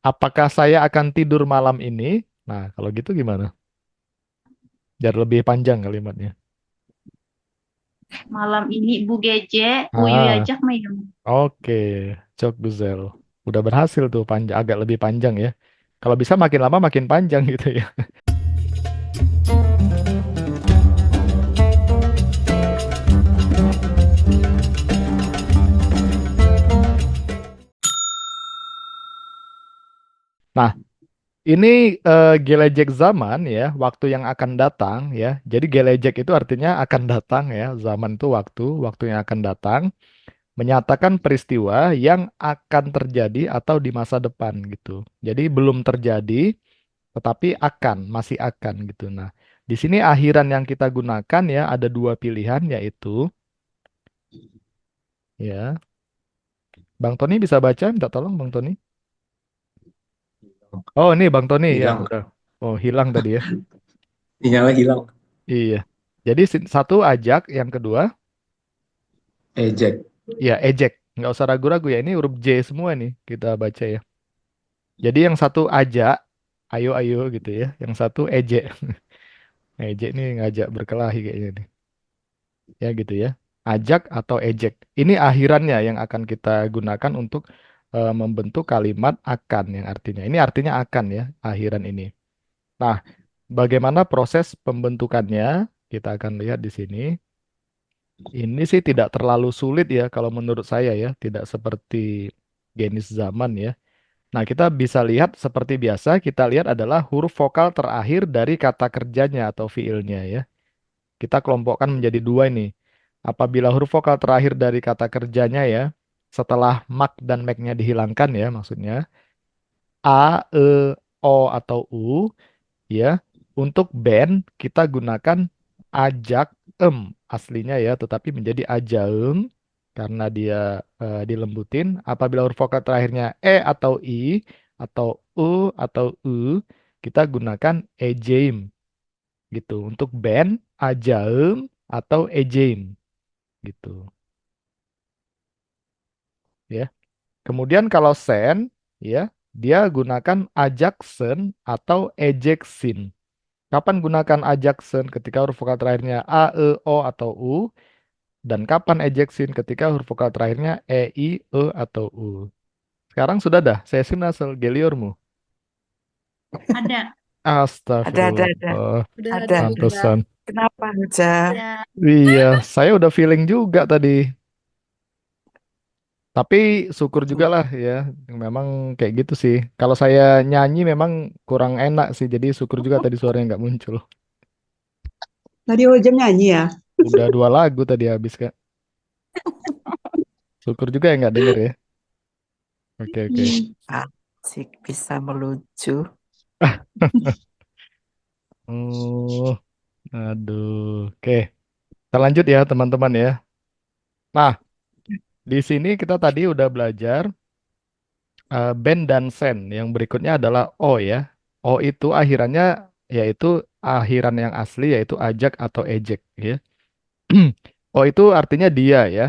Apakah saya akan tidur malam ini? Nah, kalau gitu gimana? Biar lebih panjang kalimatnya. Malam ini Bu Gece, Uyu Ah, ajak mayem. oke. Cok Guzel. Udah berhasil tuh panjang, agak lebih panjang ya. Kalau bisa makin lama makin panjang gitu ya. Nah, ini gelejek zaman ya, waktu yang akan datang ya. Jadi gelejek itu artinya akan datang ya. Zaman itu waktu, waktu yang akan datang. Menyatakan peristiwa yang akan terjadi atau di masa depan gitu. Jadi belum terjadi, tetapi akan, masih akan gitu. Nah, di sini akhiran yang kita gunakan ya ada dua pilihan yaitu ya, Bang Tony bisa baca, minta tolong Bang Tony. Oh, ini Bang Tony ya, Hilang. udah. Oh, hilang tadi ya. Sinyalnya hilang. Iya. Jadi satu ajak, yang kedua Ejek. ya ejek. Nggak usah ragu-ragu ya, ini huruf J semua nih kita baca ya. Jadi yang satu ajak, ayo ayo gitu ya. Yang satu ejek. Ejek nih ngajak berkelahi kayaknya nih. Ya gitu ya. Ajak atau ejek. Ini akhirannya yang akan kita gunakan untuk membentuk kalimat akan yang artinya. Ini artinya akan ya, akhiran ini. Nah, bagaimana proses pembentukannya? Kita akan lihat di sini. Ini sih tidak terlalu sulit ya kalau menurut saya ya, tidak seperti Genis zaman ya. Nah, kita bisa lihat seperti biasa, kita lihat adalah huruf vokal terakhir dari kata kerjanya atau fiilnya ya. Kita kelompokkan menjadi dua ini. Apabila huruf vokal terakhir dari kata kerjanya ya, setelah mak dan meknya dihilangkan ya maksudnya, a, e, o atau u ya. Untuk band kita gunakan ajak aslinya ya, tetapi menjadi ajaem karena dia dilembutin. Apabila huruf vokal terakhirnya e atau i atau u atau u, kita gunakan ejaim gitu. Untuk band ajaem atau ejaim gitu ya. Kemudian kalau sen ya, dia gunakan ajaksen atau ejeksin. Kapan gunakan ajaksen ketika huruf vokal terakhirnya a, e, o atau u, dan kapan ejeksin ketika huruf vokal terakhirnya e, i, e atau u. Sekarang sudah dah, saya sunasel geliormu. Ada. Ada. Astagfirullah, Udah Ada. ada udah. pantesan. Kenapa, Huja? Udah. Iya, saya udah feeling juga tadi. Tapi syukur juga lah ya, memang kayak gitu sih. Kalau saya nyanyi memang kurang enak sih, jadi syukur juga tadi suaranya nggak muncul. Tadi Ojem nyanyi ya? Udah dua lagu tadi habis Kak. Syukur juga ya nggak denger ya. Oke oke. Hmm. Asik bisa melucu. Oh, aduh. Oke, kita lanjut ya teman-teman ya. Nah, di sini kita tadi udah belajar band dan sen. Yang berikutnya adalah o ya. O itu akhirannya yaitu akhiran yang asli yaitu ajak atau ejek ya. O itu artinya dia ya.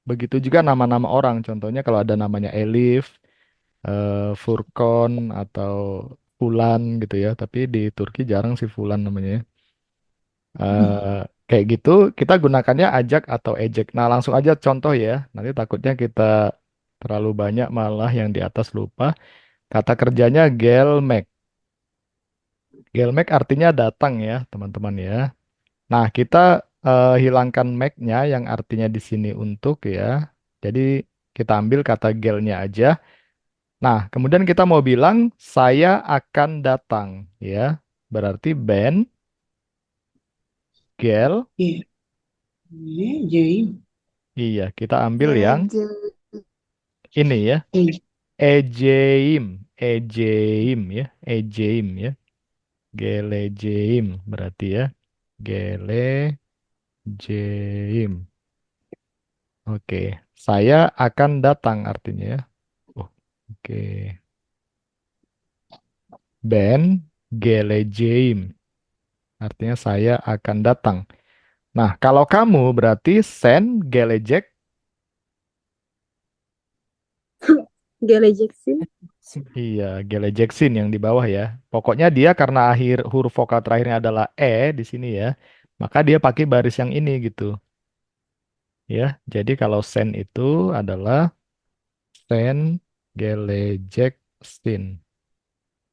Begitu juga nama-nama orang. Contohnya kalau ada namanya Elif, Furkon atau Fulan gitu ya. Tapi di Turki jarang sih Fulan namanya, ya. Kayak gitu kita gunakannya ajak atau ejek. Nah, langsung aja contoh ya. Nanti takutnya kita terlalu banyak malah yang di atas lupa. Kata kerjanya gelmek. Gelmek artinya datang ya, teman-teman ya. Nah, kita hilangkan make-nya yang artinya di sini untuk ya. Jadi kita ambil kata gelnya aja. Nah, kemudian kita mau bilang saya akan datang ya. Berarti ben, gel, Iya. Jaim. iya, kita ambil yang Geleje. ini ya. Eh, Ejeim, ejeim ya, ejeim ya, gelejeim berarti ya, gelejeim. Oke, saya akan datang artinya ya. Oh, oke, ben gelejeim artinya saya akan datang. Nah, kalau kamu berarti sen gelejek. Gelejek sih. Iya, gelejeksin yang di bawah ya. Pokoknya dia karena akhir huruf vokal terakhirnya adalah di sini ya, maka dia pakai baris yang ini gitu ya. Jadi kalau sen itu adalah sen gelejeksin.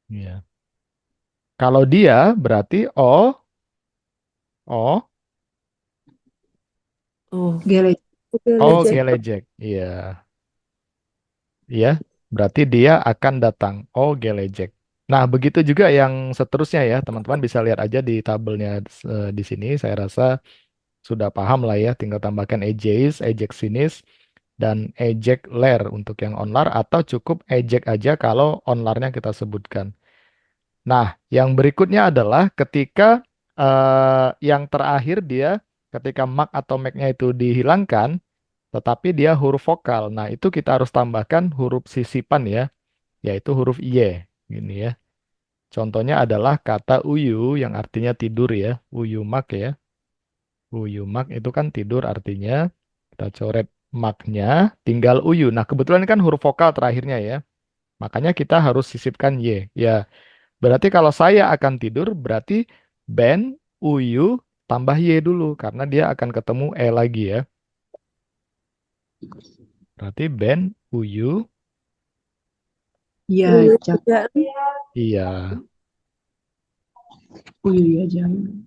Ya. Kalau dia berarti o, Gele, gelecek. gelejek. Iya, iya. Berarti dia akan datang. Gelejek. Nah, begitu juga yang seterusnya ya. Teman-teman bisa lihat aja di tabelnya di sini. Saya rasa sudah paham lah ya, tinggal tambahkan eject, eject sinis, dan eject ler untuk yang onlar atau cukup eject aja kalau onlarnya kita sebutkan. Nah, yang berikutnya adalah ketika yang terakhir dia ketika mak atau make-nya itu dihilangkan, tetapi dia huruf vokal. Nah, itu kita harus tambahkan huruf sisipan ya, yaitu huruf y. Gini ya. Contohnya adalah kata uyu yang artinya tidur ya, uyu mak ya. Uyumak itu kan tidur artinya kita coret maknya tinggal uyu. Nah, kebetulan ini kan huruf vokal terakhirnya ya. Makanya kita harus sisipkan y. Ya, berarti kalau saya akan tidur berarti ben uyu tambah y dulu karena dia akan ketemu lagi ya. Berarti ben uyu Ya, jam. iya Oh iya, jam.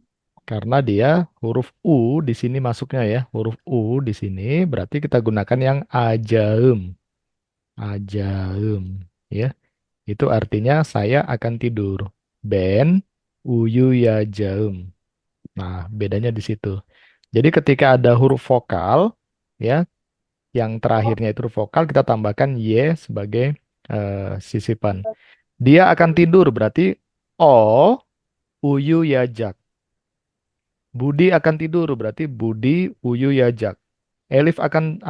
karena dia huruf u di sini masuknya ya. Huruf u di sini berarti kita gunakan yang ajaem. Ajaem ya. Itu artinya saya akan tidur. Ben uyu ya jaum. Nah, bedanya di situ. Jadi ketika ada huruf vokal, ya, yang terakhirnya itu huruf vokal, kita tambahkan y sebagai sisipan. Dia akan tidur, berarti o uyu ya jak. Budi akan tidur, berarti Budi uyu ya jak. Elif akan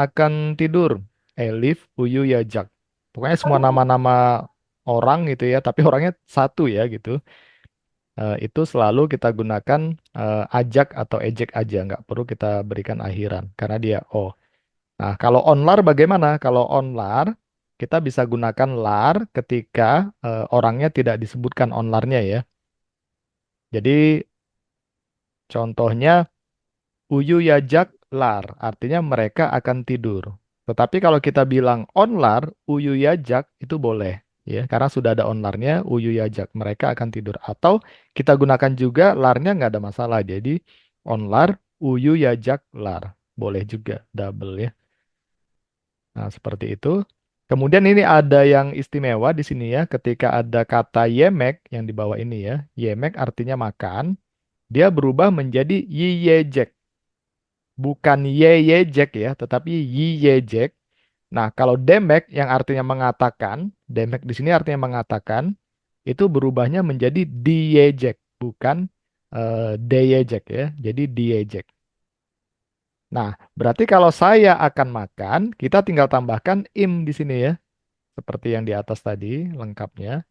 tidur, Elif uyu ya jak. Pokoknya semua nama-nama orang gitu ya, tapi orangnya satu ya gitu. Itu selalu kita gunakan ajak atau ejek aja, nggak perlu kita berikan akhiran karena dia o. Nah, kalau onlar bagaimana? Kalau onlar kita bisa gunakan lar ketika orangnya tidak disebutkan onlarnya ya. Jadi contohnya uyu yajak lar, artinya mereka akan tidur. Tetapi kalau kita bilang onlar, uyu yajak itu boleh, ya, karena sudah ada onlarnya, uyu yajak, mereka akan tidur. Atau kita gunakan juga larnya nggak ada masalah. Jadi onlar, uyu yajak lar, boleh juga double ya. Nah seperti itu. Kemudian ini ada yang istimewa di sini ya, ketika ada kata yemek yang di bawah ini ya, yemek artinya makan, dia berubah menjadi yiyejek. Bukan yeyejek ya, tetapi yiyejek. Nah, kalau demek yang artinya mengatakan, demek di sini artinya mengatakan, itu berubahnya menjadi diyejek, bukan deyejek ya. Jadi diyejek. Nah, berarti kalau saya akan makan, kita tinggal tambahkan im di sini ya, seperti yang di atas tadi lengkapnya.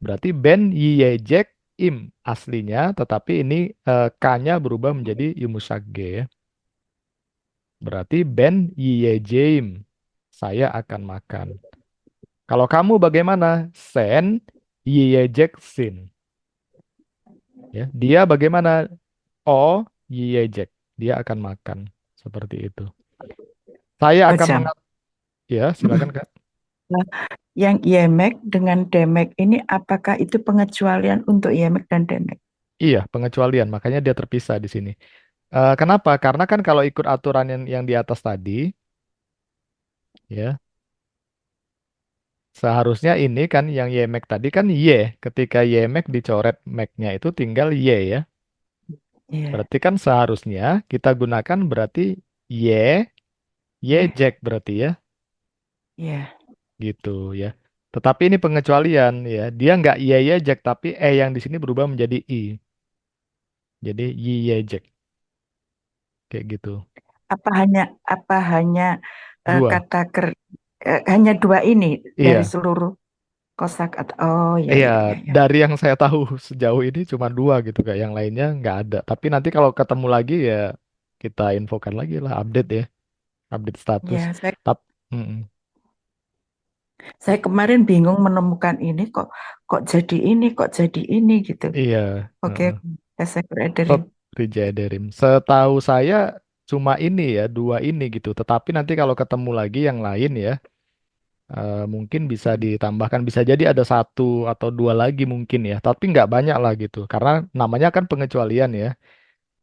Berarti ben yiyejek im aslinya, tetapi ini k-nya berubah menjadi yumusage ya. Berarti ben yiyejeim. Saya akan makan. Kalau kamu bagaimana? Sen yiyejeksin. Ya, dia bagaimana? O yiyejek. Dia akan makan. Seperti itu. Saya Oh, akan jam. mengat. Ya, silakan Kak. Nah, yang yemek dengan demek ini apakah itu pengecualian untuk yemek dan demek? Iya, pengecualian. Makanya dia terpisah di sini. Kenapa? Karena kan kalau ikut aturan yang di atas tadi, ya, seharusnya ini kan yang yemek tadi kan ye. Ketika yemek dicoret make-nya itu tinggal ye ya. Iya, Berarti kan seharusnya kita gunakan berarti ye, ye iya, jack berarti ya, iya. gitu ya. Tetapi ini pengecualian ya, dia nggak ye jack tapi yang di sini berubah menjadi i, jadi ye jack kayak gitu. Apa hanya Dua, kata hanya dua ini dari iya, seluruh kosakata. Oh, ya, iya ya, ya, ya. dari yang saya tahu sejauh ini cuma dua gitu kak, yang lainnya nggak ada. Tapi nanti kalau ketemu lagi ya kita infokan lagi lah, update ya, update status. Ya, saya Tap, Saya kemarin bingung menemukan ini kok kok jadi ini, kok jadi ini gitu. Iya. Oke, Heeh. Tesekur Ederim. Tot Rijederim. Setahu saya cuma ini ya, dua ini gitu. Tetapi nanti kalau ketemu lagi yang lain ya, mungkin bisa ditambahkan. Bisa jadi ada satu atau dua lagi mungkin ya. Tapi nggak banyak lah gitu. Karena namanya kan pengecualian ya.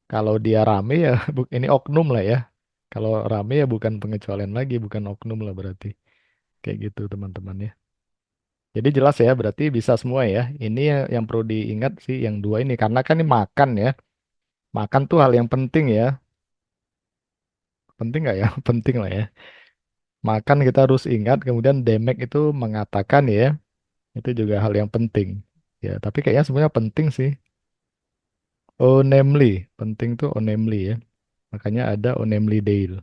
Kalau dia rame ya, ini oknum lah ya. Kalau rame ya bukan pengecualian lagi, bukan oknum lah berarti. Kayak gitu teman-teman ya. Jadi jelas ya, berarti bisa semua ya. Ini yang perlu diingat sih yang dua ini. Karena kan ini makan ya. Makan tuh hal yang penting ya. Penting nggak ya? Penting lah ya. Makan kita harus ingat. Kemudian Demek itu mengatakan ya. Itu juga hal yang penting. Ya, tapi kayaknya semuanya penting sih. Oh, namely. Penting tuh oh, namely ya. Makanya ada oh, namely Dale.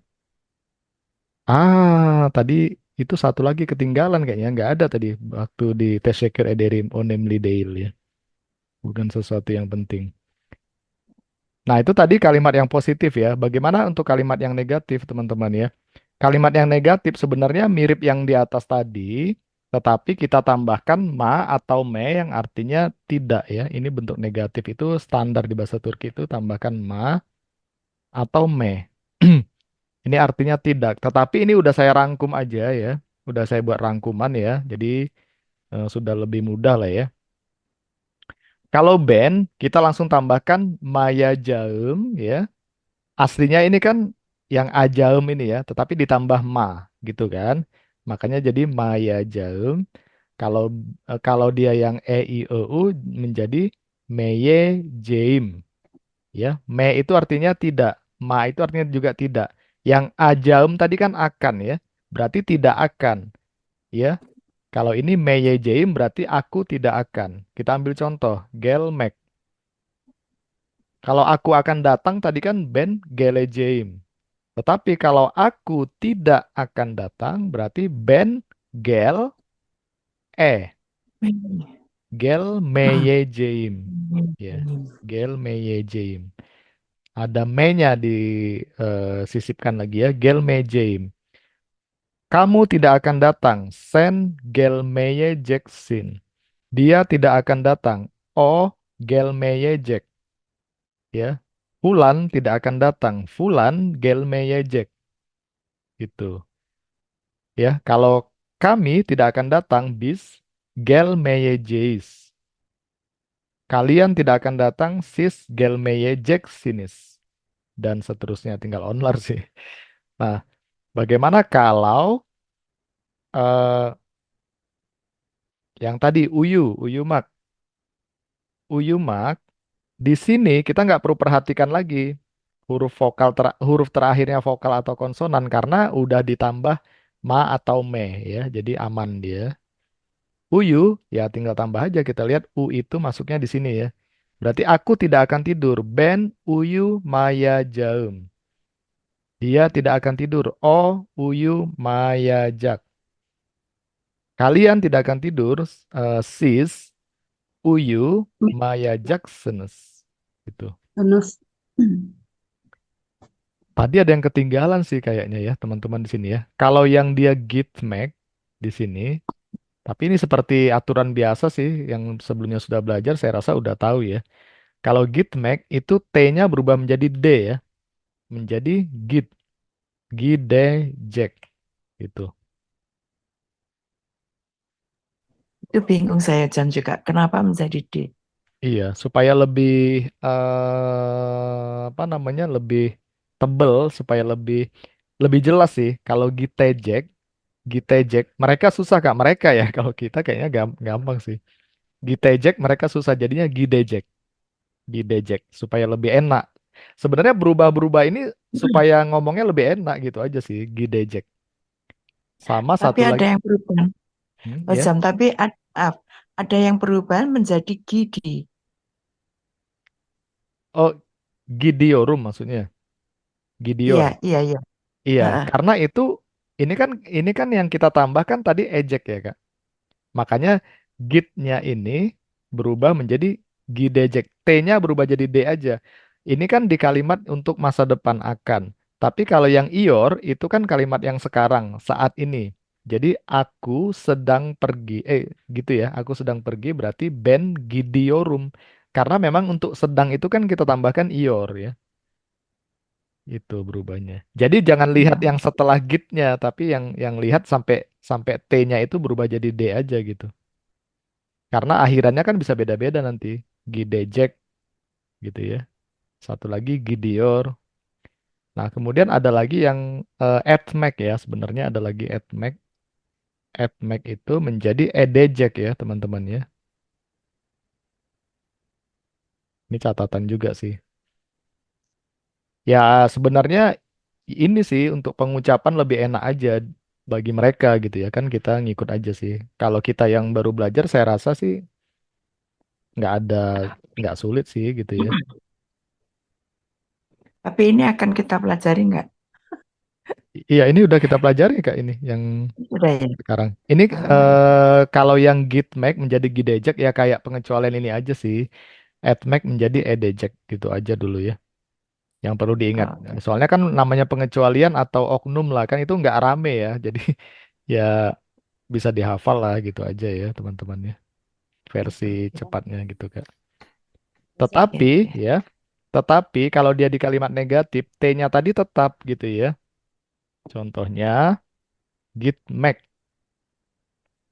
Tadi itu satu lagi ketinggalan kayaknya. Nggak ada tadi waktu di Teşekkür ederim oh, namely Dale ya. Bukan sesuatu yang penting. Nah, itu tadi kalimat yang positif ya. Bagaimana untuk kalimat yang negatif, teman-teman ya? Kalimat yang negatif sebenarnya mirip yang di atas tadi, tetapi kita tambahkan ma atau me yang artinya tidak ya. Ini bentuk negatif itu standar di bahasa Turki itu tambahkan ma atau me. Ini artinya tidak. Tetapi ini udah saya rangkum aja ya. Udah saya buat rangkuman ya. Jadi sudah lebih mudah lah ya. Kalau band, kita langsung tambahkan maya jaum ya. Aslinya ini kan yang ajaum ini ya, tetapi ditambah ma gitu kan. Makanya jadi maya jaum. Kalau kalau dia yang e i o u menjadi meye jaim ya. Me itu artinya tidak, ma itu artinya juga tidak. Yang ajaum tadi kan akan ya. Berarti tidak akan ya. Kalau ini meye jaim berarti aku tidak akan. Kita ambil contoh, gelmek. Kalau aku akan datang tadi kan ben gelejeim. Tetapi kalau aku tidak akan datang, berarti Ben Gel Gel Meyejeim. Ya, Gel Meyejeim. Ada me-nya disisipkan lagi ya, Gel Meyejeim. Kamu tidak akan datang, Sen Gel Meyejeksin. Dia tidak akan datang, Oh Gel Meyejek. Ya, Fulan tidak akan datang, Fulan Gel Meyejek. Gitu. Ya, kalau kami tidak akan datang bis gelmeyejeis. Kalian tidak akan datang sis gelmeyejek dan seterusnya tinggal onlar sih. Nah, bagaimana kalau eh, yang tadi uyumak, uyumak di sini kita nggak perlu perhatikan lagi huruf terakhirnya vokal atau konsonan karena udah ditambah ma atau me ya, jadi aman dia. Uyu, ya tinggal tambah aja kita lihat U itu masuknya di sini ya. Berarti aku tidak akan tidur. Ben Uyu Maya Jaum. Dia tidak akan tidur. Oh Uyu Maya Jak. Kalian tidak akan tidur. Sis Uyu Maya Jaksenes. Gitu. Penuh. Tadi ada yang ketinggalan sih kayaknya ya teman-teman di sini ya. Kalau yang dia git make di sini, tapi ini seperti aturan biasa sih yang sebelumnya sudah belajar saya rasa udah tahu ya. Kalau git make itu T-nya berubah menjadi D ya, menjadi git, gidejek gitu. Itu bingung saya Jan juga. Kenapa menjadi D? Iya, supaya lebih apa namanya lebih tebel, supaya lebih lebih jelas sih. Kalau gitejek, gitejek, mereka susah Kak, mereka ya. Kalau kita kayaknya gampang sih. Gitejek mereka susah jadinya gidejek, gidejek supaya lebih enak. Sebenarnya berubah-berubah ini supaya ngomongnya lebih enak gitu aja sih, gidejek. Sama Tapi satu ada lagi. yang perubahan. Oh, Ya. Jam, tapi ada yang perubahan menjadi Gidi. Oh, Gidiorum maksudnya. Iya, Gideon. iya, iya. Iya, Heeh. karena ini kan yang kita tambahkan tadi ejek ya, Kak. Makanya gitnya ini berubah menjadi gidejek. T-nya berubah jadi D aja. Ini kan di kalimat untuk masa depan akan. Tapi kalau yang ior itu kan kalimat yang sekarang, saat ini. Jadi aku sedang pergi, gitu ya. Aku sedang pergi berarti ben gidiorum. Karena memang untuk sedang itu kan kita tambahkan ior ya. Itu berubahnya. Jadi jangan lihat yang setelah gitnya, tapi yang lihat sampai sampai t-nya itu berubah jadi d aja gitu. Karena akhirannya kan bisa beda-beda nanti. Gidejek gitu ya. Satu lagi Gideor. Nah, kemudian ada lagi yang AdMac ya. Sebenarnya ada lagi AdMac. AdMac itu menjadi edejek ya, teman-teman ya. Ini catatan juga sih. Ya, sebenarnya ini sih untuk pengucapan lebih enak aja bagi mereka gitu ya. Kan kita ngikut aja sih. Kalau kita yang baru belajar, saya rasa sih nggak ada, nggak sulit sih gitu ya. Tapi ini akan kita pelajari nggak? Iya, ini udah kita pelajari Kak ini yang Udah ya. sekarang. Ini Oh, kalau yang git make menjadi gidejek ya kayak pengecualian ini aja sih. Add make menjadi edejek gitu aja dulu ya. Yang perlu diingat. oke. Soalnya kan namanya pengecualian atau oknum lah kan itu nggak rame ya. Jadi ya bisa dihafal lah gitu aja ya teman-teman ya. Versi cepatnya gitu Kak. Oke, Tetapi oke. ya, tetapi kalau dia di kalimat negatif, T-nya tadi tetap gitu ya. Contohnya git make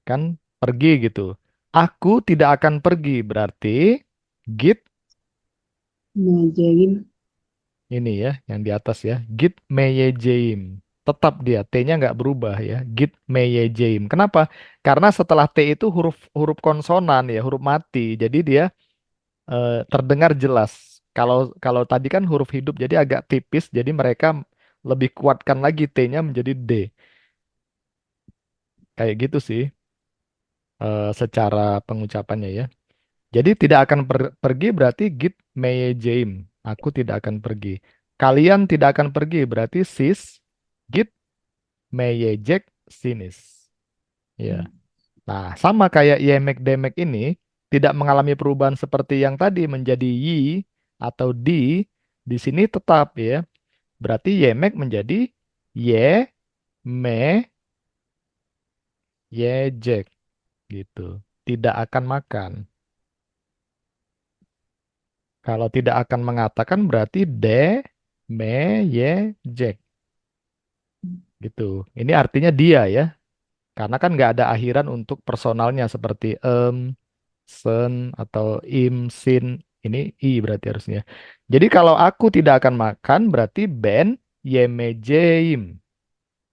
kan pergi gitu. Aku tidak akan pergi berarti git Ngajarin. ini ya yang di atas ya. Git meyejeim. Tetap dia T-nya nggak berubah ya. Git meyejeim. Kenapa? Karena setelah T itu huruf huruf konsonan ya, huruf mati. Jadi dia terdengar jelas. Kalau kalau tadi kan huruf hidup jadi agak tipis. Jadi mereka lebih kuatkan lagi T-nya menjadi D. Kayak gitu sih secara pengucapannya ya. Jadi tidak akan pergi berarti git meyejeim. Aku tidak akan pergi. Kalian tidak akan pergi berarti sis git meyejek sinis. Ya. Nah, sama kayak yemek demek ini tidak mengalami perubahan seperti yang tadi menjadi yi atau di sini tetap ya. Berarti yemek menjadi ye me yejek gitu. Tidak akan makan. Kalau tidak akan mengatakan berarti de me ye jack gitu. Ini artinya dia ya, karena kan nggak ada akhiran untuk personalnya seperti sen atau im sin. Ini i berarti harusnya. Jadi kalau aku tidak akan makan berarti ben ye me jeim,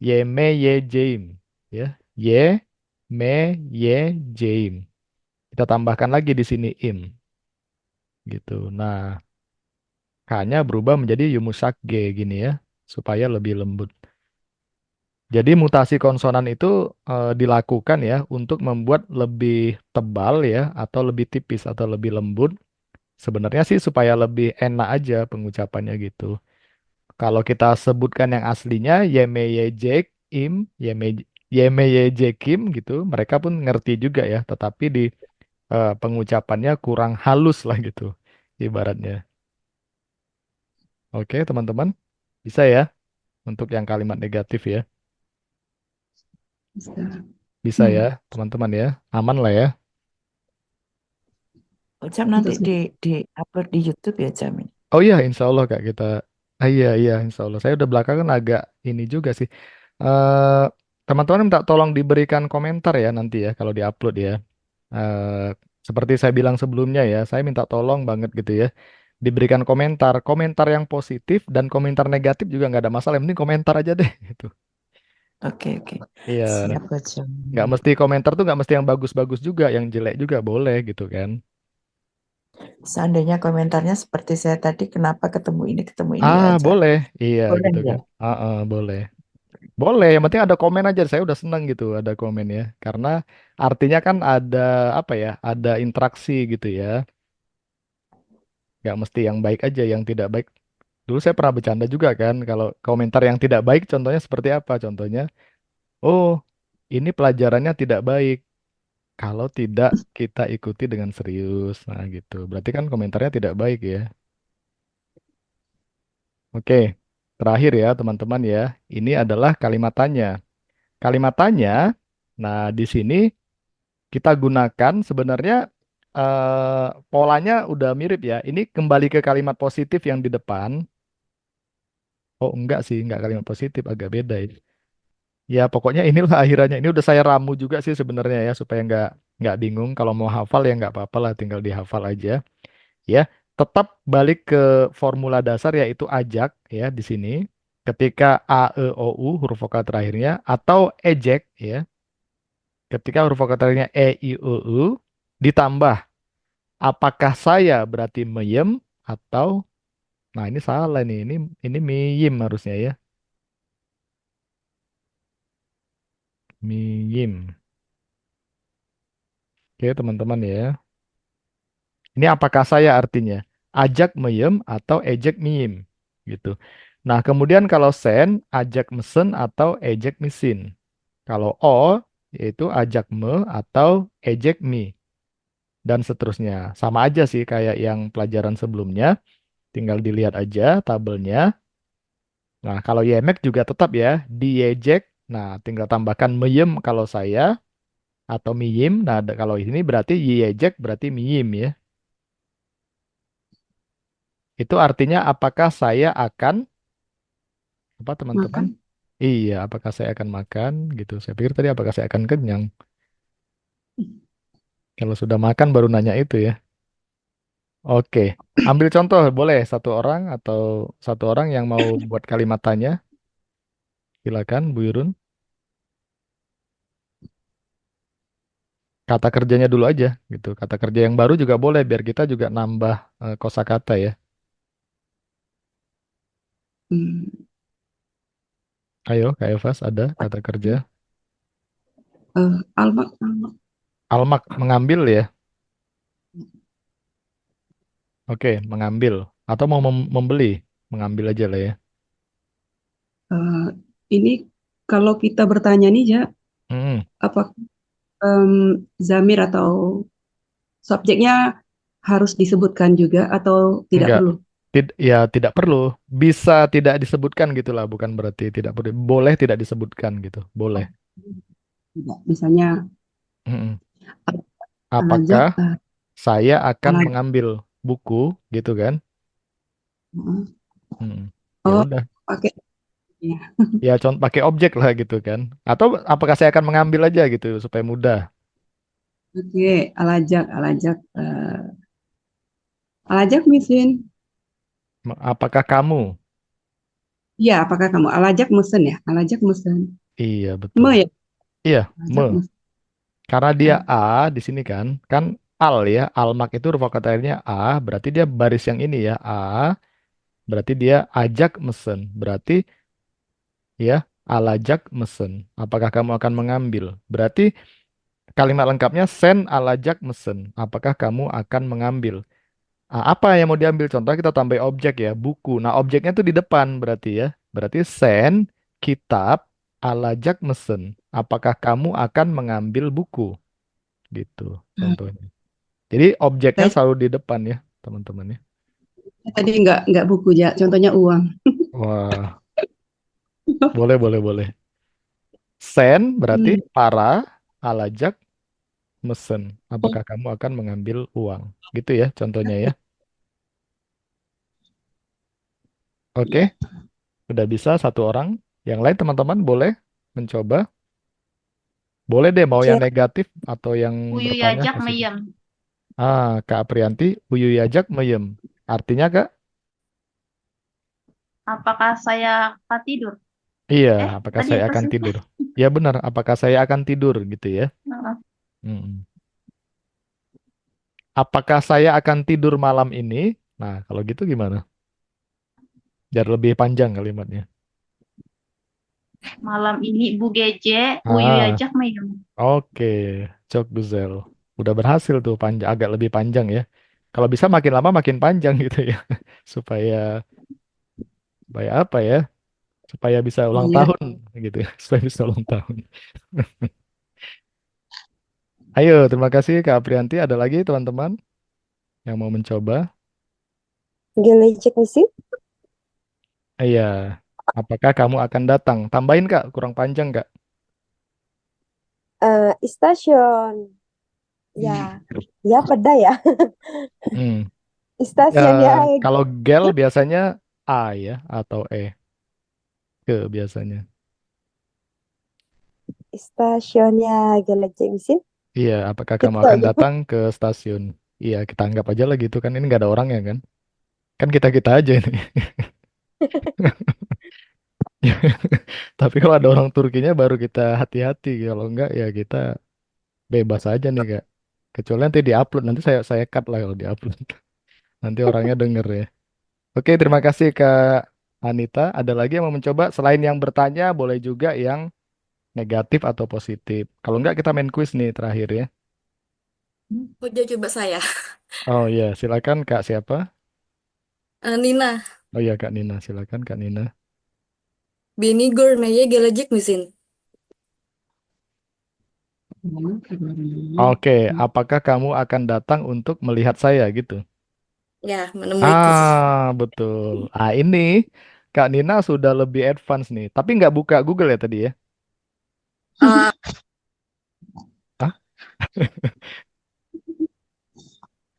ye me ye jeim ya, ye me ye jeim. Kita tambahkan lagi di sini im gitu. Nah, hanya berubah menjadi yumusakge gini ya, supaya lebih lembut. Jadi mutasi konsonan itu dilakukan ya untuk membuat lebih tebal ya, atau lebih tipis atau lebih lembut. Sebenarnya sih supaya lebih enak aja pengucapannya gitu. Kalau kita sebutkan yang aslinya Yemeyejek Im, Yemeyejek Kim gitu, mereka pun ngerti juga ya, tetapi di pengucapannya kurang halus lah gitu, ibaratnya. Oke, teman-teman, bisa ya untuk yang kalimat negatif ya. Bisa. Bisa ya, teman-teman ya. Aman lah ya. Jam Untuk nanti di upload di YouTube ya Jam ini. Oh iya, insya Allah Kak kita. Iya, iya, insya Allah. Saya udah belakangan agak ini juga sih. eh Teman-teman minta tolong diberikan komentar ya nanti ya kalau diupload ya. Seperti saya bilang sebelumnya ya, saya minta tolong banget gitu ya. Diberikan komentar, komentar yang positif dan komentar negatif juga nggak ada masalah. Yang penting komentar aja deh gitu. Oke, oke. Iya, Siap Jam. nggak mesti komentar tuh nggak mesti yang bagus-bagus juga, yang jelek juga boleh gitu kan. Seandainya komentarnya seperti saya tadi, kenapa ketemu ini Ah, aja. boleh. Iya Boleh gitu ya? kan. Boleh. Boleh, yang penting ada komen aja. Saya udah seneng gitu ada komen ya. Karena artinya kan ada apa ya? Ada interaksi gitu ya. Gak mesti yang baik aja, yang tidak baik. Dulu saya pernah bercanda juga kan. Kalau komentar yang tidak baik, contohnya seperti apa? Contohnya, oh ini pelajarannya tidak baik. Kalau tidak kita ikuti dengan serius. Nah gitu. Berarti kan komentarnya tidak baik ya. Oke, terakhir ya teman-teman ya. Ini adalah kalimat tanya. kalimat tanya. Nah, di sini kita gunakan sebenarnya polanya udah mirip ya. Ini kembali ke kalimat positif yang di depan. Oh, enggak sih, enggak kalimat positif, agak beda ya. Ya, pokoknya inilah akhirannya. Ini udah saya ramu juga sih sebenarnya ya, supaya nggak bingung. Kalau mau hafal ya nggak apa-apa lah, tinggal dihafal aja. Ya, tetap balik ke formula dasar yaitu ajak ya di sini. Ketika a, e, o, u huruf vokal terakhirnya atau ejek ya. Ketika huruf vokal terakhirnya e, i, o, u ditambah apakah saya berarti meyem atau nah ini salah nih. Ini miyim harusnya ya. Miyim. Oke, teman-teman ya. Ini apakah saya artinya ajak meyem atau ejek miyim gitu. Nah, kemudian kalau sen ajak mesen atau ejek misin. Kalau o yaitu ajak me atau ejek mi dan seterusnya. Sama aja sih kayak yang pelajaran sebelumnya, tinggal dilihat aja tabelnya. Nah, kalau yemek juga tetap ya diejek. Nah, tinggal tambahkan meyem kalau saya atau miyim. Nah, kalau ini berarti yejek berarti miyim ya. Itu artinya apakah saya akan apa teman-teman? Makan. Iya, apakah saya akan makan gitu. Saya pikir tadi apakah saya akan kenyang. Kalau sudah makan baru nanya itu ya. Oke, ambil contoh boleh satu orang atau satu orang yang mau buat kalimat tanya. Silakan Bu Yurun. Kata kerjanya dulu aja gitu. Kata kerja yang baru juga boleh biar kita juga nambah kosakata ya. Hmm, Ayo, Kak Evas ada kata kerja. almak, almak. Almak mengambil ya. Oke, mengambil atau mau membeli, mengambil aja lah ya. Eh, ini kalau kita bertanya nih ya, Mm, apa zamir atau subjeknya harus disebutkan juga atau tidak enggak. perlu? Ya tidak perlu. Bisa tidak disebutkan gitulah, bukan berarti tidak perlu. Boleh tidak disebutkan gitu. Boleh. Oh, tidak. Misalnya Mm-mm. alajak, Apakah saya akan alajak. mengambil buku gitu kan? Mm. Ya Oh, udah. pakai ya. Ya contoh pakai objek lah gitu kan. Atau apakah saya akan mengambil aja gitu supaya mudah. Oke, alajak, alajak, alajak mesin. Apakah kamu? Iya, apakah kamu alajak mesen ya? Alajak mesen. Iya Me betul. ya, Iya, me. alajak mesen. Karena dia A di sini kan al ya. Almak itu huruf katanya A, berarti dia baris yang ini ya. A, berarti dia ajak mesen. Berarti ya alajak mesen. Apakah kamu akan mengambil? Berarti kalimat lengkapnya sen alajak mesen. Apakah kamu akan mengambil? Apa yang mau diambil? Contoh kita tambah objek ya, buku. Nah, objeknya tuh di depan berarti ya. Berarti sen kitab alajak mesen. Apakah kamu akan mengambil buku? Gitu Hmm, contohnya. Jadi objeknya Saya selalu di depan ya, teman-teman ya. tadi nggak buku ya, contohnya uang. Wah, boleh, boleh, boleh. Sen berarti Hmm, para, alajak, mesen. Apakah kamu akan mengambil uang? Gitu ya contohnya ya. Oke, ya. udah bisa satu orang. Yang lain teman-teman boleh mencoba. Boleh deh mau yang Cek, negatif atau yang bertanya Uyuyajak positif. meyem. Kak Aprianti, uyuyajak meyem. Artinya Kak, Apakah saya akan tidur? iya, Eh, apakah tadi saya apa akan sih? tidur? Ya benar, apakah saya akan tidur gitu ya. Heeh. Mm. Apakah saya akan tidur malam ini? Nah, kalau gitu gimana? Biar lebih panjang kalimatnya. Malam ini Bu Gece, Ah, uyuyajak meyem. oke. Cok Guzel. Udah berhasil tuh panjang, agak lebih panjang ya. Kalau bisa makin lama makin panjang gitu ya. Supaya, supaya apa ya? Supaya bisa ulang Iya, tahun gitu ya. Supaya bisa ulang tahun. Ayo, terima kasih Kak Aprianti. Ada lagi teman-teman yang mau mencoba? Gelecek mesin? Iya. Apakah kamu akan datang? Tambahin Kak, kurang panjang Kak. Stasiun. Ya, ya beda ya. Hmm. Stasiun ya. Kalau gel biasanya A ya atau E ke biasanya. Stasiunnya Galaxy Mesin. Iya, apakah kamu Itu akan aja. datang ke stasiun? Iya, kita anggap aja lah gitu kan. Ini nggak ada orangnya kan? Kan kita-kita aja ini. Tapi kalau ada orang Turkinya baru kita hati-hati. Kalau enggak ya kita bebas aja nih Kak. Kecuali nanti diupload. Nanti saya cut lah kalau diupload. Nanti orangnya denger ya. Oke, terima kasih Kak Anita. Ada lagi yang mau mencoba? Selain yang bertanya, boleh juga yang negatif atau positif. Kalau enggak kita main quiz nih terakhir ya. Udah coba saya. Oh iya, silakan Kak siapa? Nina, Oh iya Kak Nina, silakan Kak Nina. Beni Gourmetnya gelecek mesin. Oke, apakah kamu akan datang untuk melihat saya gitu? Ya, menemuiku. Betul. Ini Kak Nina sudah lebih advance nih. Tapi nggak buka Google ya tadi ya? Ah, Hah?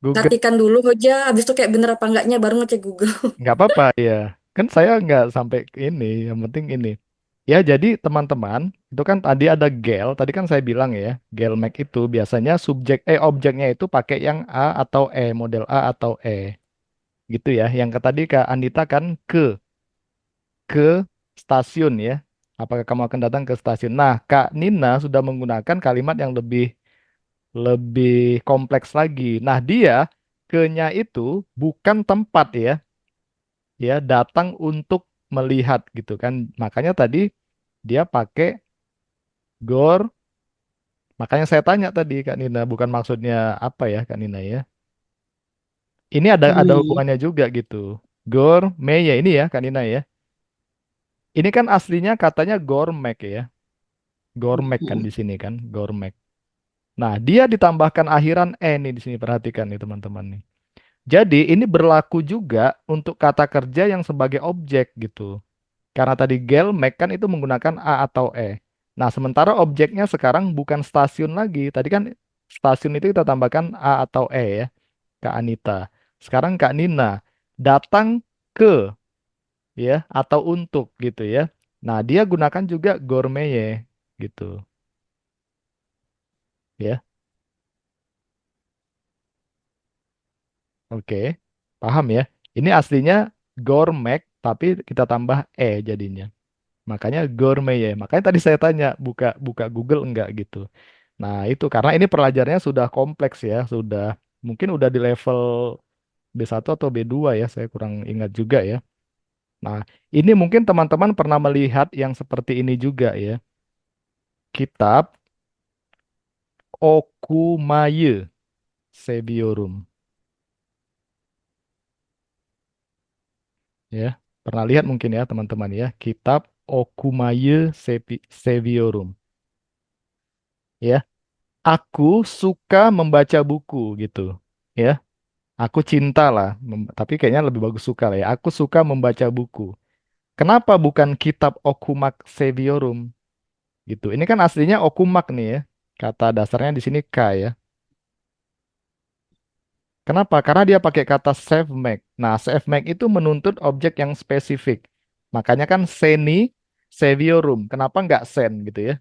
Google Perhatikan dulu aja, habis itu kayak bener apa enggaknya baru ngecek Google. nggak apa-apa ya. Kan saya nggak sampai ke ini. Yang penting ini. Ya, jadi teman-teman, itu kan tadi ada gel. Tadi kan saya bilang ya, gel Mac itu biasanya objeknya itu pakai yang A atau E, model A atau E. Gitu ya. Yang tadi Kak Andita kan ke stasiun ya. Apakah kamu akan datang ke stasiun? Nah, Kak Nina sudah menggunakan kalimat yang lebih lebih kompleks lagi. Nah, dia ke-nya itu bukan tempat ya, ya datang untuk melihat gitu kan. Makanya tadi dia pakai gor. Makanya saya tanya tadi Kak Nina, bukan maksudnya apa ya Kak Nina ya? Ini ada hubungannya juga gitu. Gor, ya ini ya Kak Nina ya. Ini kan aslinya katanya Gormek ya. Gormek kan di sini kan, Gormek. Nah, dia ditambahkan akhiran e nih di sini perhatikan nih teman-teman nih. Jadi ini berlaku juga untuk kata kerja yang sebagai objek gitu. Karena tadi gelmek kan itu menggunakan a atau e. Nah, sementara objeknya sekarang bukan stasiun lagi. Tadi kan stasiun itu kita tambahkan a atau e ya, Kak Anita. Sekarang Kak Nina datang ke ya atau untuk gitu ya. Nah, dia gunakan juga gourmet gitu ya. Oke, paham ya. Ini aslinya gourmet, tapi kita tambah e jadinya. Makanya gourmet ya. Makanya tadi saya tanya, buka buka Google enggak gitu. Nah, itu karena ini pelajarannya sudah kompleks ya, sudah mungkin udah di level B1 atau B2 ya, saya kurang ingat juga ya. Nah, ini mungkin teman-teman pernah melihat yang seperti ini juga ya. Kitab Okumaye Sebiorum ya. Pernah lihat mungkin ya teman-teman ya, kitab Sebiorum ya. Aku suka membaca buku gitu ya. Aku cinta lah, tapi kayaknya lebih bagus suka lah ya. Aku suka membaca buku. Kenapa bukan kitab Okumak Sebiorum gitu? Ini kan aslinya Okumak nih ya. Kata dasarnya di sini K ya. Kenapa? Karena dia pakai kata save make. Nah, save make itu menuntut objek yang spesifik. Makanya kan seni seviorum. Kenapa nggak sen gitu ya?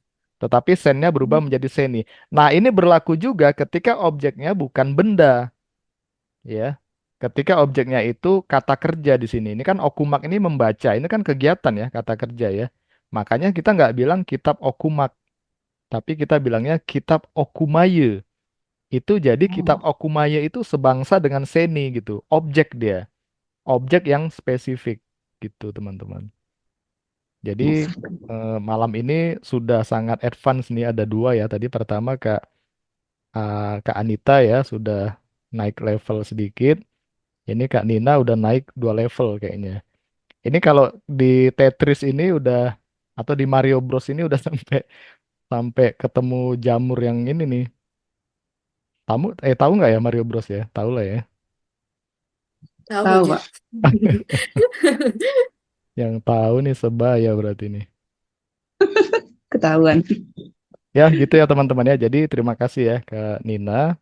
Tetapi sennya berubah menjadi seni. Nah, ini berlaku juga ketika objeknya bukan benda, ya. Ketika objeknya itu kata kerja di sini. Ini kan okumak ini membaca. Ini kan kegiatan ya, kata kerja ya. Makanya kita nggak bilang kitab okumak, tapi kita bilangnya kitab okumaye. Itu jadi kitab Okumaye itu sebangsa dengan seni gitu. Objek dia. Objek yang spesifik gitu teman-teman. Jadi malam ini sudah sangat advance nih. Ada dua ya. Tadi pertama Kak Anita ya sudah naik level sedikit. Ini Kak Nina udah naik 2 level kayaknya. Ini kalau di Tetris ini udah atau di Mario Bros ini udah sampai sampai ketemu jamur yang ini nih. Tahu nggak ya Mario Bros ya? Tahu lah ya. Tahu Tahu, aja. Pak. Yang tahu nih sebaya berarti nih. Ketahuan. Ya, gitu ya teman-teman ya. Jadi terima kasih ya ke Nina.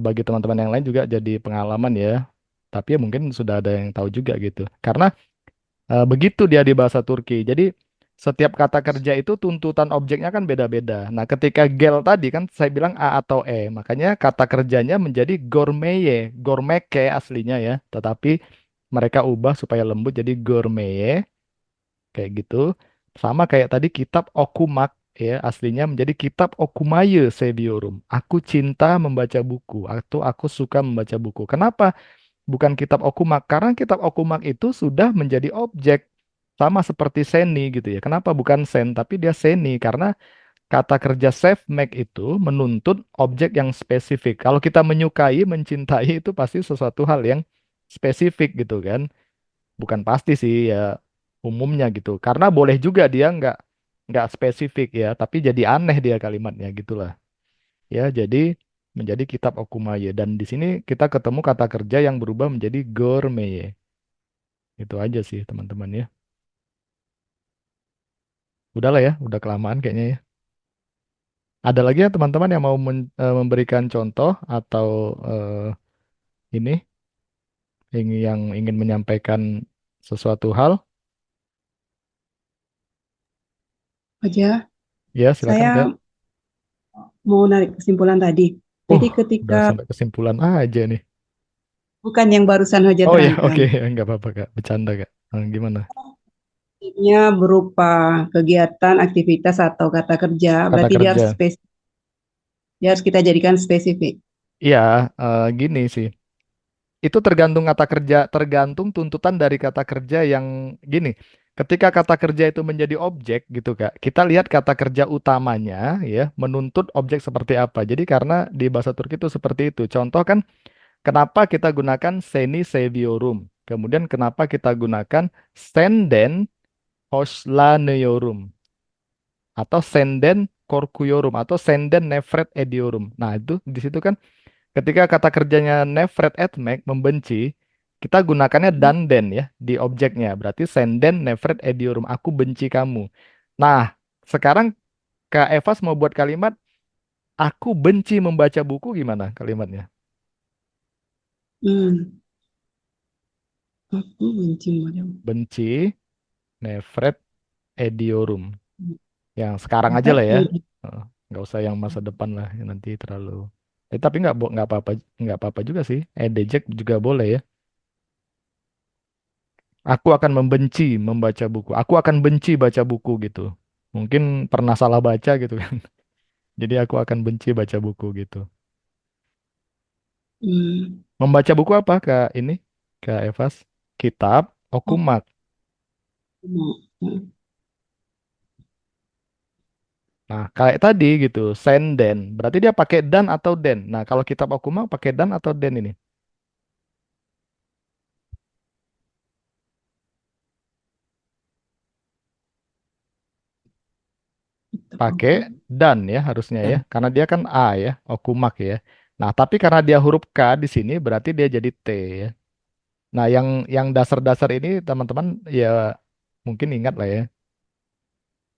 Bagi teman-teman yang lain juga jadi pengalaman ya. Tapi ya mungkin sudah ada yang tahu juga gitu. Karena begitu dia di bahasa Turki. Jadi setiap kata kerja itu tuntutan objeknya kan beda-beda. Nah, ketika gel tadi kan saya bilang A atau E. Makanya kata kerjanya menjadi gormeye. Gormeke aslinya ya. Tetapi mereka ubah supaya lembut jadi gormeye. Kayak gitu. Sama kayak tadi kitab Okumak ya aslinya menjadi kitab Okumaye Sebiorum. Aku cinta membaca buku atau aku suka membaca buku. Kenapa bukan kitab Okumak? Karena kitab Okumak itu sudah menjadi objek sama seperti seni gitu ya. Kenapa bukan sen tapi dia seni karena kata kerja save make itu menuntut objek yang spesifik. Kalau kita menyukai, mencintai itu pasti sesuatu hal yang spesifik gitu kan. Bukan pasti sih ya umumnya gitu. Karena boleh juga dia nggak spesifik ya, tapi jadi aneh dia kalimatnya gitulah. Ya, jadi menjadi kitab Okumaye dan di sini kita ketemu kata kerja yang berubah menjadi gourmet. Itu aja sih teman-teman ya. Udahlah ya, udah kelamaan kayaknya ya. Ada lagi ya teman-teman yang mau memberikan contoh atau ini yang ingin menyampaikan sesuatu hal? Aja, Ya, silakan Kak. saya mau narik kesimpulan tadi. Jadi Udah ketika sampai kesimpulan aja nih. bukan yang barusan Hoja Oh ya, oke, terangkan, nggak apa-apa Kak, bercanda Kak. Gimana? nya berupa kegiatan, aktivitas atau kata kerja, Kata berarti kerja. dia harus kita jadikan spesifik. Iya, gini sih. Itu tergantung kata kerja, tergantung tuntutan dari kata kerja yang gini. Ketika kata kerja itu menjadi objek gitu Kak, kita lihat kata kerja utamanya ya menuntut objek seperti apa. Jadi karena di bahasa Turki itu seperti itu. Contoh kan kenapa kita gunakan seni seviorum. Kemudian kenapa kita gunakan senden hoşlanıyorum atau senden korkuyorum atau senden nefret ediyorum. Nah, itu di situ kan ketika kata kerjanya nefret etmek membenci, kita gunakannya danden ya di objeknya. Berarti senden nefret ediyorum, aku benci kamu. Nah, sekarang Kak Evas mau buat kalimat aku benci membaca buku gimana kalimatnya? Hmm, aku benci membaca. Benci nefret ediorum. Yang sekarang aja lah ya. Efek. Heeh, nggak usah yang masa depan lah, yang nanti terlalu. Tapi nggak apa-apa nggak apa-apa juga sih. Edejek juga boleh ya. Aku akan membenci membaca buku. Aku akan benci baca buku gitu. Mungkin pernah salah baca gitu kan. Jadi aku akan benci baca buku gitu. Hmm, Membaca buku apa Kak ini? Kak Evas? Kitab oh, Okumak. mau. Hmm. Nah, kayak tadi gitu, senden. Berarti dia pakai dan atau den. Nah, kalau kitab Okumak pakai dan atau den ini? Kita Pakai pakai dan ya harusnya ya, dan. karena dia kan A ya, okumak ya. Nah, tapi karena dia huruf K di sini berarti dia jadi T ya. Nah, yang dasar-dasar ini teman-teman ya mungkin ingat lah ya.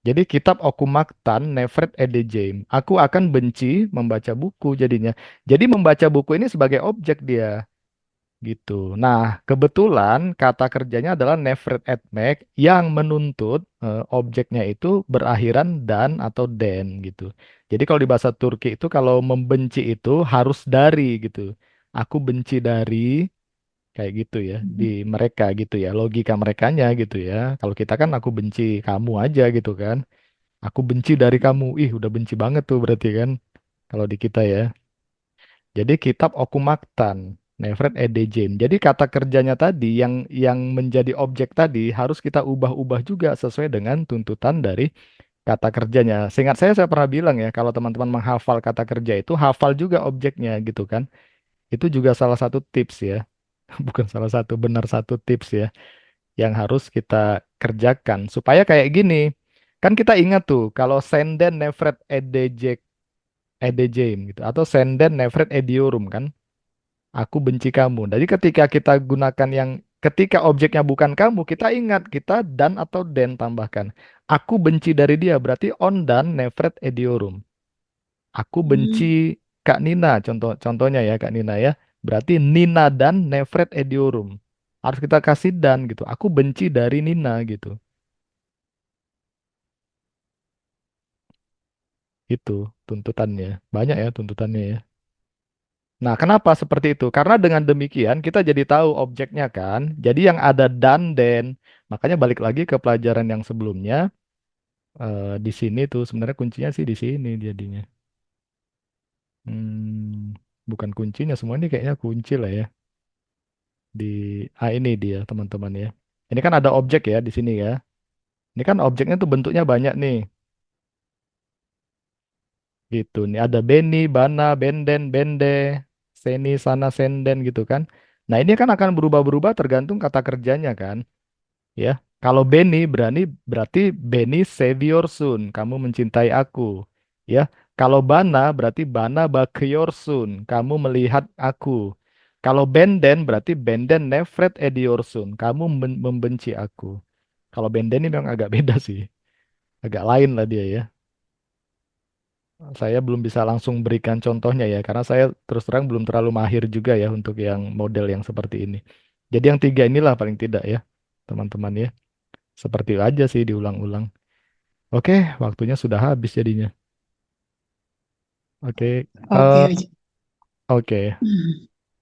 Jadi kitab okumaktan nefret edeceğim. Aku akan benci membaca buku jadinya. Jadi membaca buku ini sebagai objek dia. Gitu. Nah, kebetulan kata kerjanya adalah nefret etmek yang menuntut objeknya itu berakhiran dan atau den gitu. Jadi kalau di bahasa Turki itu kalau membenci itu harus dari gitu. Aku benci dari kayak gitu ya di mereka gitu ya. Logika merekanya gitu ya. Kalau kita kan aku benci kamu aja gitu kan. Aku benci dari kamu. Ih, udah benci banget tuh berarti kan kalau di kita ya. Jadi kitab okumaktan, nefret edeceğim. Jadi kata kerjanya tadi yang menjadi objek tadi harus kita ubah-ubah juga sesuai dengan tuntutan dari kata kerjanya. Seingat saya pernah bilang ya, kalau teman-teman menghafal kata kerja itu hafal juga objeknya gitu kan. Itu juga salah satu tips ya. Bukan salah satu, benar satu tips ya yang harus kita kerjakan supaya kayak gini. Kan kita ingat tuh kalau senden nefret edeceğim gitu atau senden nefret ediyorum kan. Aku benci kamu. Jadi ketika kita gunakan yang Ketika objeknya bukan kamu, kita ingat kita dan atau den tambahkan. Aku benci dari dia berarti on dan nefret ediorum. Aku benci Kak Nina, contohnya ya Kak Nina ya. Berarti Nina dan nefret ediorum. Harus kita kasih dan gitu. Aku benci dari Nina gitu. Itu tuntutannya. Banyak ya tuntutannya ya. Nah, kenapa seperti itu? Karena dengan demikian kita jadi tahu objeknya kan. Jadi yang ada dan den. Makanya balik lagi ke pelajaran yang sebelumnya. Di sini tuh sebenarnya kuncinya sih di sini jadinya. Bukan kuncinya, semua ini kayaknya kunci lah ya. Di ini dia teman-teman ya. Ini kan ada objek ya di sini ya. Ini kan objeknya tuh bentuknya banyak nih. Gitu. Nih ada Beni, Bana, Benden, Bende, Seni, Sana, Senden gitu kan. Nah, ini kan akan berubah-berubah tergantung kata kerjanya kan. Ya. Kalau Beni berarti Beni save your soon, kamu mencintai aku. Ya. Kalau Bana berarti Bana bak your soon, kamu melihat aku. Kalau Benden berarti Benden nefret ed your soon, kamu membenci aku. Kalau Benden ini memang agak beda sih. Agak lain lah dia ya. Saya belum bisa langsung berikan contohnya ya, karena saya terus terang belum terlalu mahir juga ya untuk yang model yang seperti ini. Jadi yang tiga inilah paling tidak ya, teman-teman ya. Seperti itu aja sih diulang-ulang. Oke, waktunya sudah habis jadinya. Oke, Oke, eh, Wijaya. oke.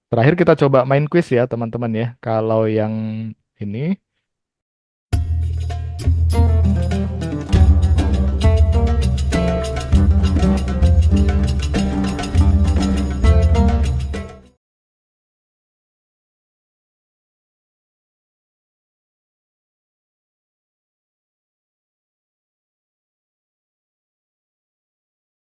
Terakhir kita coba main quiz ya, teman-teman ya. Kalau yang ini